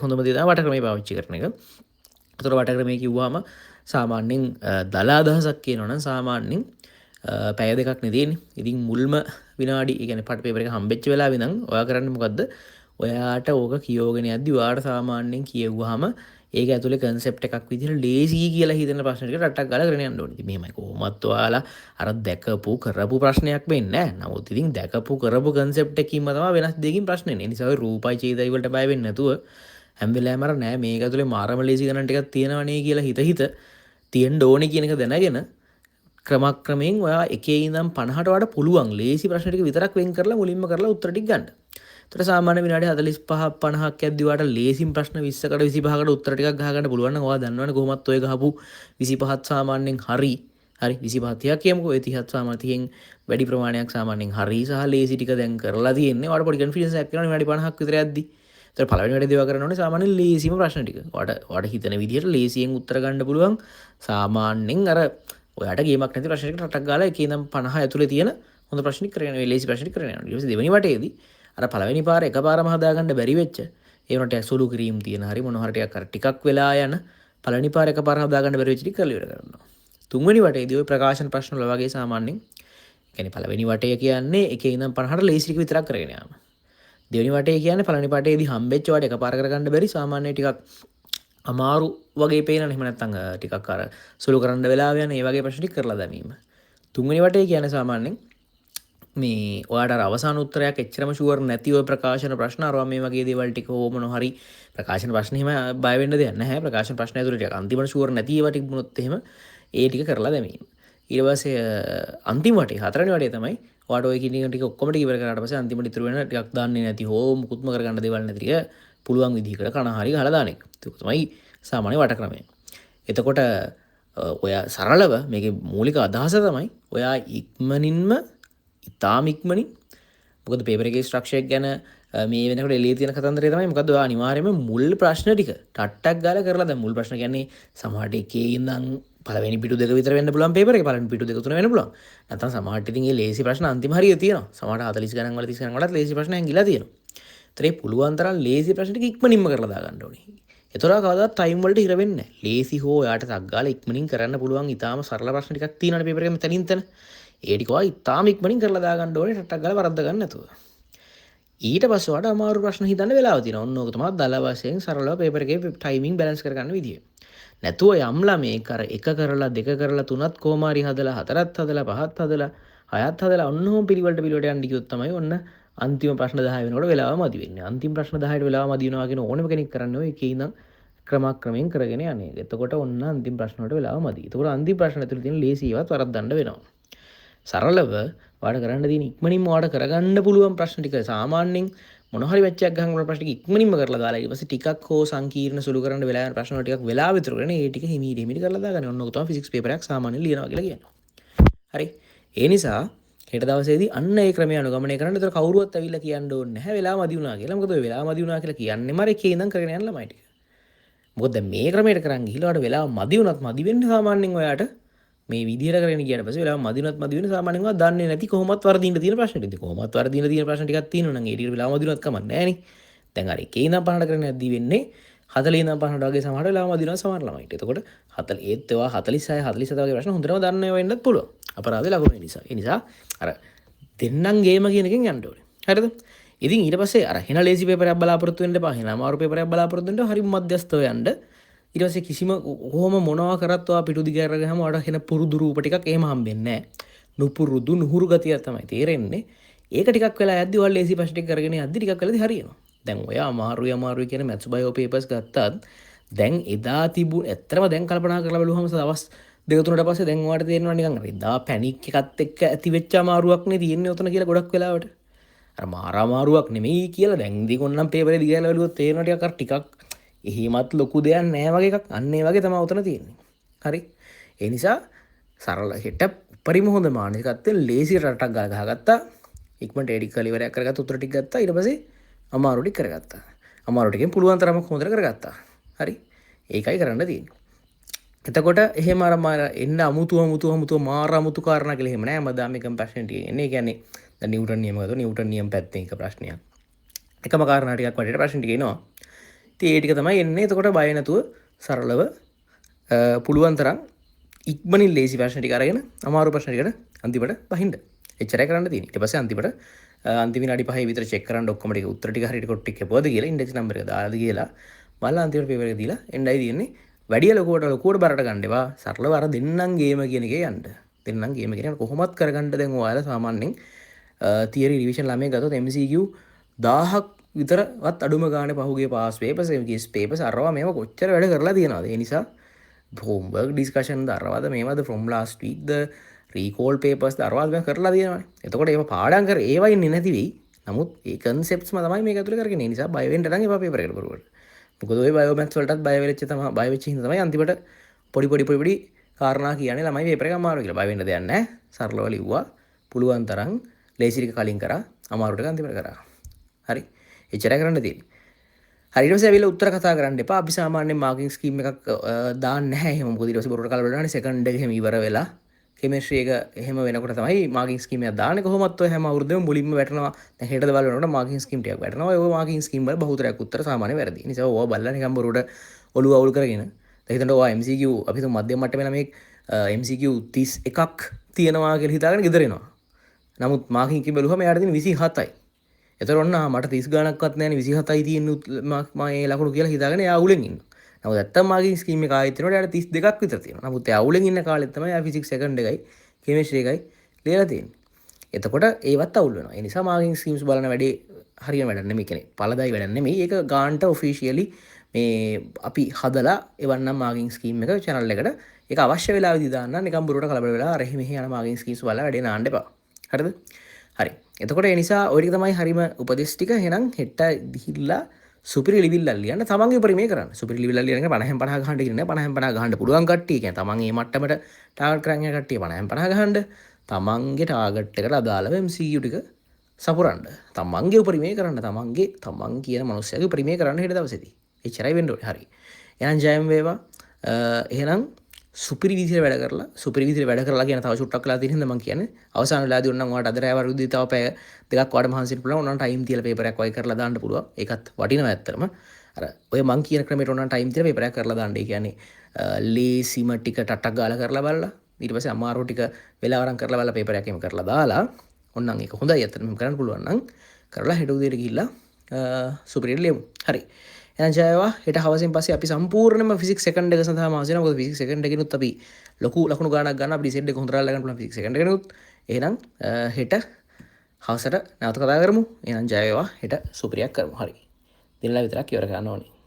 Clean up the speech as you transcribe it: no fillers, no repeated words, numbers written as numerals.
හොඳම දේ තමයි වටක්‍රමයේ පාවිච්චි කරන එක. ඒතර වටක්‍රමයේ කිව්වම සාමාන්‍යයෙන් දල අදහසක් කියනවනම් සාමාන්‍යයෙන් පැය දෙකක් නේ තියෙන්නේ. ඉතින් මුල්ම විනාඩි ඒ කියන්නේ පට පේපර් එක හම්බෙච්ච වෙලාවෙ ඉඳන් ඔයා කරන්නේ මොකද්ද? ඔයාට ඕක කියවගෙන යද්දි ඔයාට සාමාන්‍යයෙන් කියෙව්වහම ඒක ඇතුලේ කන්සෙප්ට් එකක් විදිහට ලේසි කියලා හිතන ප්‍රශ්න ටික ටක් ගාලා කරගෙන යන්න ඕනේ. ඉතින් මෙහෙමයි කොහොමත් ඔයාලා අර දැකපු කරපු ප්‍රශ්නයක් වෙන්නේ නැහැ. නමුත් ඉතින් දැකපු කරපු කන්සෙප්ට් එකකින්ම තමයි වෙනස් දෙකකින් ප්‍රශ්නේ එන්නේ. ඒ නිසා ඔය රූපයි ඡේදයි වලට බය වෙන්නේ නැතුව හැම වෙලාවෙම අර නෑ මේක ඇතුලේ මාරම ලේසි ගණන් ටිකක් තියෙනවනේ කියලා හිත තියෙන්න ඕනේ කියන එක දැනගෙන ක්‍රමක්‍රමයෙන් ඔයා එකේ ඉඳන් 50ට වඩා පුළුවන් ලේසි ප්‍රශ්න ටික විතරක් වෙන් කරලා මුලින්ම කරලා උත්තර ටික ගන්න. ඒතර සාමාන්‍ය විනාඩි 45 50ක් යද්දි ඔයාට ලේසිම ප්‍රශ්න 20කට 25කට උත්තර ටිකක් ගහ ගන්න පුළුවන් නම් ඔයා දන්නවනේ කොහොමත් ඔය ගහපු 25ත් සාමාන්‍යයෙන් හරි 25 30ක් කියමුකෝ ඒ 30ත් සාමාන්‍යයෙන් වැඩි ප්‍රමාණයක් සාමාන්‍යයෙන් හරි සහ ලේසි ටික දැන් කරලා තියෙන්නේ. ඔයාට පොඩි කන්ෆිඩන්ස් එකක් එනවා විනාඩි 50ක් විතර යද්දි. ඒතර පළවෙනි වැඩේ දේවා කරන්න ඕනේ සාමාන්‍යයෙන් ලේසිම ප්‍රශ්න ටික. ඔයාට හිතන විදිහට ලේසියෙන් උත්තර ගන්න පුළුවන් සාමාන්‍යයෙන් අර ඔයාට ගේමක් නැති ප්‍රශ්න ටික රටක් ගාලා එකේ ඉඳන් 50 ඇතුලේ තියෙන හොඳ ප්‍රශ්න ටික කරගෙන ලේසි ප්‍රශ්න ටික කරගෙන යනවා. ඊට පස්සේ දෙවෙනි වටේදී අර පළවෙනි පාර එකපාරම හදාගන්න බැරි වෙච්ච ඒ වුණාට සුළු කිරීම් තියෙන හරි මොන හරි ටිකක් අර ටිකක් වෙලා යන පළවෙනි පාර එකපාර හදාගන්න බැරි වෙච්ච ටික කරලා ඉවර කරනවා. තුන්වෙනි වටේදී ওই ප්‍රකාශන ප්‍රශ්න වල වගේ සාමාන්‍යයෙන් කියන්නේ පළවෙනි වටේ කියන්නේ එකේ ඉඳන් 50ට ලේසි ටික විතරක් කරගෙන යාම. දෙවෙනි වටේ කියන්නේ පළවෙනි වටේදී හම්බෙච්ච වට එකපාර කරගන්න බැරි සාමාන්‍ය ටිකක් අමාරු වගේ පේනනේ. එහෙම නැත්නම් ටිකක් අර සුළු කරන්න වෙලාව යන ඒ වගේ ප්‍රශ්න ටික කරලා දැමීම. තුන්වෙනි වටේ කියන්නේ සාමාන්‍යයෙන් මේ ඔයාට අර අවසාන උත්තරයක් එච්චරම ෂුවර් නැති ඔය ප්‍රකාශන ප්‍රශ්න අරවා මේ වගේ දේවල් ටික ඕ මොන හරි ප්‍රකාශන ප්‍රශ්න එහෙම බය වෙන්න දෙයක් නැහැ. ප්‍රකාශන ප්‍රශ්න ඇතුළේ ටික අන්තිමට ෂුවර් නැති ඒවා ටික වුණොත් එහෙම ඒ ටික කරලා දැමීම. ඊට පස්සේ අන්තිම වටේ හතරවෙනි වටේ තමයි ඔයාට ඔය කිනින ටික ඔක්කොම ටික ඉවර කරාට පස්සේ අන්තිමට ඉතුරු වෙන ටිකක් දාන්නේ නැති හෝ මුකුත්ම කරගන්න දේවල් නැති ටික පුළුවන් විදිහකට කන හරි ගහලා දාන එක. ඒක තමයි සාමාන්‍ය වට ක්‍රමය. එතකොට ඔයා සරලව මේකේ මූලික අදහස තමයි ඔයා ඉක්මනින්ම ඉතාම ඉක්මනින් මොකද පේපර් එකේ ස්ට්‍රක්චර් එක ගැන මේ වෙනකොට එළියේ තියෙන කතන්දරය තමයි මොකද ඔයා අනිවාර්යයෙන්ම මුල් ප්‍රශ්න ටික ටට්ටක් ගාලා කරලා දැන් මුල් ප්‍රශ්න කියන්නේ සමහරට එකේ ඉඳන් පළවෙනි පිටු දෙක විතර වෙන්න පුළුවන් පේපර් එකේ පළවෙනි පිටු දෙක තුන වෙන්න පුළුවන්. නැත්නම් සමහරට ඉතින් මේ ලේසි ප්‍රශ්න අන්තිම හරිය තියෙනවා. සමහරට 40 ගණන් වල 30 ගණන් වලත් ලේසි ප්‍රශ්න හැංගිලා තියෙනවා. ඒතර ඒ පුළුවන් තරම් ලේසි ප්‍රශ්න ටික ඉක්මනින්ම කරලා දාගන්න ඕනේ. ඒතර කවදාවත් ටයිම් වලට හිර වෙන්නේ නැහැ. ලේසි හෝ ඔයාට තක් ගාලා ඉක්මනින් කරන්න පුළුවන් ඊටාම සරල ප්‍රශ්න ටිකක් තියෙනවානේ පේපර් එකේ මෙතනින් තන. ඒ ටික ඔයා ඉතාම ඉක්මනින් කරලා දාගන්න ඕනේ ටට්ටක් ගාලා වරද්ද ගන්න නැතුව. ඊට පස්සේ ඔයාට අමාරු ප්‍රශ්න හිතන්න වෙලාව තියෙනවා. ඔන්න ඕක තමයි දල වශයෙන් සරලව පේපර් එකේ ටයිමින් බැලන්ස් කරගන්න විදිය. නැතුව යම් ළමයෙක් අර එක කරලා දෙක කරලා තුනත් කොහොම හරි හදලා හතරත් හදලා පහත් හදලා හයත් හදලා ඔන්න ඕම පිළිවෙලට යන්න ගියොත් තමයි ඔන්න අන්තිම ප්‍රශ්න 10 වෙනකොට වෙලාව මදි වෙන්නේ. අන්තිම ප්‍රශ්න 10ට වෙලාව මදි වෙනවා කියන ඕනම කෙනෙක් කරන්නේ ඔය එකේ ඉඳන් ක්‍රමක්‍රමයෙන් කරගෙන යන්නේ. එතකොට ඔන්න අන්තිම ප්‍රශ්න වලට වෙලාව මදි. එතකොට අන්තිම ප්‍රශ්න ඇතුළේ තියෙන ලේසි ඒවාත් වරද්දන්න වෙනවා. සරලව ඔයාලට කරන්න තියෙන ඉක්මනින්ම ඔයාලට කරගන්න පුළුවන් ප්‍රශ්න ටික සාමාන්‍යයෙන් මොන හරි වැච්චයක් ගහන ප්‍රශ්න ටික ඉක්මනින්ම කරලා දාලා ඊට පස්සේ ටිකක් හෝ සංකීර්ණ සුළු කරන්න වෙලා යන ප්‍රශ්න වල ටිකක් වෙලා විතර කරගෙන ඒ ටික හිමීට කරලා දාගන්න. ඔන්න ඔක තමයි ෆිසික්ස් පේපර් එකක් සාමාන්‍යයෙන් ලියනවා කියලා කියන්නේ. හරි. ඒ නිසා හෙට දවසේදී අන්න ඒ ක්‍රමය අනුගමනය කරන්න. ඒතර කවුරුවත් ඇවිල්ලා කියන්න ඕනේ නැහැ වෙලා මදි වුණා කියලා. මොකද ඔය වෙලා මදි වුණා කියලා කියන්නේ මාර එකේ ඉඳන් කරගෙන යන ළමයි ටික. මොකද දැන් මේ ක්‍රමයට කරන් ගිහිල්ලා ඔයාලට වෙලාව මදි වුණත් මදි වෙන්නේ සාමාන්‍යයෙන් ඔයාට මේ විදිහට කරගෙන ගියාට පස්සේ වෙලාව මදිනත් මදි වෙන සාමාන්‍යයෙන් ඔයා දන්නේ නැති කොහොමත් වර්ධින්න තියෙන ප්‍රශ්න ටික. කොහොමත් වර්ධින්න තියෙන ප්‍රශ්න ටිකක් තියෙනවා නම් ඒ ටික වෙලාව මදිනවත් කමක් නැහැ නේ. දැන් අර එකේ ඉඳන් 50ට කරගෙන යද්දී වෙන්නේ 40 ඉඳන් 50ට වගේ සමහර වෙලාව මදිනවා සමහර ළමයිට. එතකොට 40 ඒත් ඒවා 46 47 වගේ ප්‍රශ්න හොඳටම දන්න ඒවා වෙන්නත් පුළුවන්. අපරාධේ ලකුණු නිසා. ඒ නිසා අර දෙන්නම් ගේම කියන එකෙන් යන්න ඕනේ. හරිද? ඉතින් ඊට පස්සේ අර හෙන ලේසි පේපරයක් බලාපොරොත්තු වෙන්න එපා. හෙන අමාරු පේපරයක් බලාපොරොත්තු වෙන්න හරි මධ්‍යස්ථව යන්න. ඊට පස්සේ කිසිම කොහොම මොනවා කරත් ඔයා පිටු දිග අරගහම ඔයාට හෙන පුරුදු රූප ටිකක් එහෙම හම්බෙන්නේ නැහැ. නුපුරුදු නුහුරු ගතිය තමයි තේරෙන්නේ. ඒක ටිකක් වෙලා යද්දි ඔයාලා ලේසි ප්‍රශ්න ටික කරගෙන යද්දි ටිකක් වෙලාදී හරියනවා. දැන් ඔයා අමාරුයි කියන මැත්ස් බයෝ පේපර්ස් ගත්තත් දැන් එදා තිබුණ ඇත්තම දැන් කල්පනා කරලා බලුවම දවස් දෙක තුනකට පස්සේ දැන් ඔයාලට තේරෙනවා නිකන් අර එදා පැනික් එකත් එක්ක ඇති වෙච්ච අමාරුවක් නේ තියෙන්නේ උතන කියලා ගොඩක් වෙලාවට. අර මාර අමාරුවක් නෙමෙයි කියලා දැන් ඉතින් ඔන්නම් පේපරේ දිගලා බලුවොත් තේරෙනවා ටිකක් අර ටිකක් එහෙමත් ලොකු දෙයක් නෑ වගේ එකක්. අන්න ඒ වගේ තමයි උතන තියෙන්නේ. හරි. ඒ නිසා සරල හෙට උපරිම හොඳ මානසිකත්වයෙන් ලේසි රටක් ගහගත්තා. ඉක්මනට එඩික් කරලා ඉවරයක් කරගත්ත උත්තර ටික ගත්තා. ඊට පස්සේ අමාරු ටික කරගත්තා. අමාරු ටිකෙන් පුළුවන් තරම හොඳට කරගත්තා. හරි. ඒකයි කරන්න තියෙන්නේ. එතකොට එහෙම අර එන්න අමුතු මාර අමුතු කාරණා කියලා එහෙම නෑ. මම මේ කම්පැෂන් ටික එන්නේ. ඒ කියන්නේ දැන් නිව්ටන් නියම ගත්තොත් නිව්ටන් නියම පැත්තෙන් එක ප්‍රශ්නයක්. එකම කාරණා ටිකක් වටේට ප්‍රශ්න ටික එනවා. ඒ ටික තමයි එන්නේ. එතකොට බය නැතුව සරලව පුළුවන් තරම් ඉක්මනින් ලේසි ප්‍රශ්න ටික අරගෙන අමාරු ප්‍රශ්න ටිකට අන්තිමට බහින්න. එච්චරයි කරන්න තියෙන්නේ. ඊට පස්සේ අන්තිමට අන්තිම විනාඩි 5 විතර චෙක් කරන්න ඔක්කොම ටික උත්තර ටික හරියට කොට ටික පොවද කියලා ඉන්ඩෙක්ස් නම්බර් එක දාලාද කියලා බලලා අන්තිමට පේපර් එක දීලා එන්නයි තියෙන්නේ. වැඩි ලොකුවට බරට ගන්න එපා. සරලව අර දෙන්නම් ගේම කියන එකේ යන්න. දෙන්නම් ගේම කියන කොහොමත් කරගන්න දැන් ඔයාලා සාමාන්‍යයෙන් තියරි රිවිෂන් ළමයි ගත්තොත් MCQ 1000ක් විතරවත් අඩුම ගානේ පහුගිය පාස් පේපර්ස් MCQ පේපර්ස් අරවා මේව කොච්චර වැඩ කරලා තියෙනවද? ඒ නිසා homework discussion දරවාද මේවද from last week the recall papers දරවාද මේ කරලා තියෙනවානේ. එතකොට ඒව පාඩම් කර ඒවා ඉන්නේ නැති වෙයි. නමුත් ඒ concepts ම තමයි මේක ඇතුලේ කරගෙන. ඒ නිසා බය වෙන්න නම් එපා පේපර් එකට බරුවට. මොකද ඔය බයෝමැත්ස් වලටත් බය වෙච්ච හින්දා තමයි අන්තිමට පොඩි කාරණා කියන්නේ ළමයි පේපර් එක අමාරු කියලා. බය වෙන්න දෙයක් නැහැ. සරලව ලිව්වා. පුළුවන් තරම් ලේසි ටික කලින් කරා. අමාරු ටික අන්තිමට කරා. හරි. එච්චරයි කරන්න තියෙන්නේ. හරියට පස්සේ ඇවිල්ලා උත්තර කතා කරන්න එපා. අපි සාමාන්‍යයෙන් මාකින් ස්කීම් එකක් දාන්නේ නැහැ. එහෙම මොකද ඊට පස්සේ බොරුවට කලබල වෙනානේ සෙකන්ඩ් එක එහෙම ඉවර වෙලා කෙමිස්ට්‍රි එක එහෙම වෙනකොට තමයි මාකින් ස්කීම් එකක් දාන්නේ. කොහොමත් ඔය හැම අවුරුද්දෙම මුලින්ම වැටෙනවා. දැන් හෙටද බල වෙනකොට මාකින් ස්කීම් ටිකක් වැටෙනවා. ඔය මාකින් ස්කීම් වල බහුතරයක් උත්තර සාමාන්‍ය වැරදි. නිසා ඕවා බලලා නිකන් බොරුවට ඔළුව අවුල් කරගෙන දැන් හිතන්න ඔයා MCQ අපි තුන් මධ්‍යම මට්ටමේ ළමෙක් MCQ 31ක් තියෙනවා කියලා හිතාගෙන ගෙදර එනවා. නමුත් මාකින් කි බැලුවම එයාට තියෙන 27යි. එතකොට ඔන්න මට 30 ගණන්ක්වත් නැහැනේ 27යි තියෙන්නේ මම ඒ ලකුණු කියලා හිතාගෙන එයා අවුලෙන් ඉන්නවා. නමුත් නැත්තම් මාකින් ස්කීම් එක ආයෙත් එනකොට එයාට 32ක් විතර තියෙනවා. නමුත් එයා අවුලෙන් ඉන්න කාලෙත් තමයි එයා ෆිසික්ස් සෙකන්ඩ් එකයි කෙමිස්ට්‍රි එකයි ලියලා තියෙන්නේ. එතකොට ඒවත් අවුල් වෙනවා. ඒ නිසා මාකින් ස්කීම්ස් බලන වැඩේ හරියම වැඩක් නෙමෙයි කියන්නේ. පළදායි වැඩක් නෙමෙයි. ඒක ගාන්ට ඔෆිෂියලි මේ අපි හදලා එවන්නම් මාකින් ස්කීම් එක channel එකට. ඒක අවශ්‍ය වෙලාවෙදී දාන්න නිකන් බොරුවට කලබල වෙලා අර මෙහි යන මාකින් ස්කීම්ස් බලලා වැඩේ නාන්න එපා. හරිද? හරි. එතකොට ඒ නිසා ඔය ටික තමයි හරිම උපදෙස් ටික. එහෙනම් හෙට ගිහිල්ලා සුපිරි ලිවිල්ලක් ලියන්න තමන්ගේ උපරිමය කරන්න. සුපිරි ලිවිල්ලක් ලියන එක 50 50 ගහන්න කියන්නේ 50 50 ගහන්න පුළුවන් කට්ටිය. කියන්නේ තමන් මේ මට්ටමට ටාගට් කරන් යන කට්ටිය 50 50 ගහන්න. තමන්ගේ ටාගට් එකට අදාළව MCQ ටික සපුරන්න. තමන්ගේ උපරිමය කරන්න. තමන් කියන මනුස්සයාගේ උපරිමය කරන්න හෙට දවසේදී. එච්චරයි වෙන්න ඕනේ. හරි. එහෙනම් ජයම් වේවා. එහෙනම් සුපිරි විදිහට වැඩ කරලා කියන තව චුට්ටක් වෙලා තියෙන හින්දා මම කියන්නේ අවසාන වෙලාවදී උන්නම් ඔයාලට අද රෑ වරුද්දේ තව පැය දෙකක් වඩා මහන්සි වෙන්න පුළුවන්. උන්නම් ටයිම් තියලා පේපර් එකක් වයි කරලා දාන්න පුළුවන්. ඒකත් වටිනවා ඇත්තටම. අර ඔය මං කියන ක්‍රමයට උන්නම් ටයිම් තියලා පේපර් එකක් කරලා දාන්න. ඒ කියන්නේ ලේසිම ටික ටටක් ගාලා කරලා බලලා ඊට පස්සේ අමාරු ටික වෙලාවරම් කරලා බලලා පේපර් එකක් එහෙම කරලා දාලා ඔන්නම් ඒක හොඳයි ඇත්තටම මෙහෙම කරන්න පුළුවන් නම් කරලා හෙට උදේට ගිහිල්ලා සුපිරිට ලියමු. හරි. එහෙනම් ජයවා. හෙට හවසෙන් පස්සේ අපි සම්පූර්ණයෙන්ම ෆිසික්ස් සෙකන්ඩ් එක සඳහා මාසෙ යනවා. මොකද ෆිසික්ස් සෙකන්ඩ් එකෙනුත් අපි ලොකු ලකුණු ගාණක් ගන්න අපිට සෙට් එක හොඳට අල්ල ගන්න පුළුවන් ෆිසික්ස් සෙකන්ඩ් එකෙනුත්. එහෙනම් හෙට හවසට නැවත කතා කරමු. එහෙනම් ජයවා. හෙට සුපිරියක් කරමු. හරි. දිනලා විතරක් ඉවර කරන්න ඕනේ.